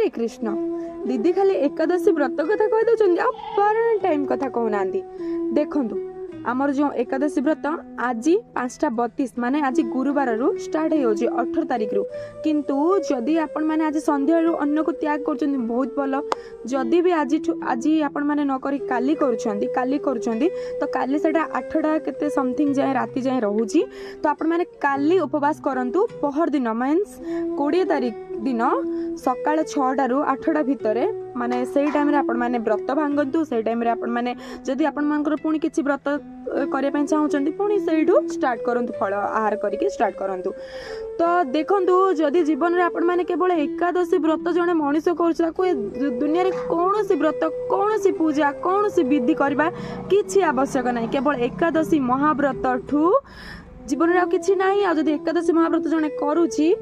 हरे कृष्ण दीदी खाली एकादशी व्रत कथा कही दौरान आ पारायण टाइम कथा कहना देखु आमर जो एकादशी व्रत आज 5:32 माने आज गुरुवार रु स्टार्ट हो 18 तारिख रु किंतु जदि आपण माने आज संध्या रु अन्न को त्याग करछन बहुत भलो जदि भी आज आपण माने न करी काली करूछंती तो काली सेटा 8टा केते समथिंग जाय राति जाय रहूची तो आपण माने काली उपवास करंतु पहर दिन मीन्स 20 तारिख दिन सकाळ 6टा रु 8टा भितरे माने सेई टाइम रे आपण माने व्रत भांगंतु सेई टाइम रे आपण माने जदि आपण मानकर पुणी किछि व्रत करबा पई चाहउचंती पुणी सेइठू स्टार्ट करंतु फल आहार करके स्टार्ट करंतु तो देखंतु जदि जीवन रे आपण माने केवल एकादशी व्रत जने मनीष करछा को दुनिया रे कोनोसी व्रत कोनोसी पूजा कोनोसी विधि करबा किछि आवश्यक नै केवल एकादशी महाव्रत ठू जीवन रे किछि नै आ जदि एकादशी महाव्रत जने करूची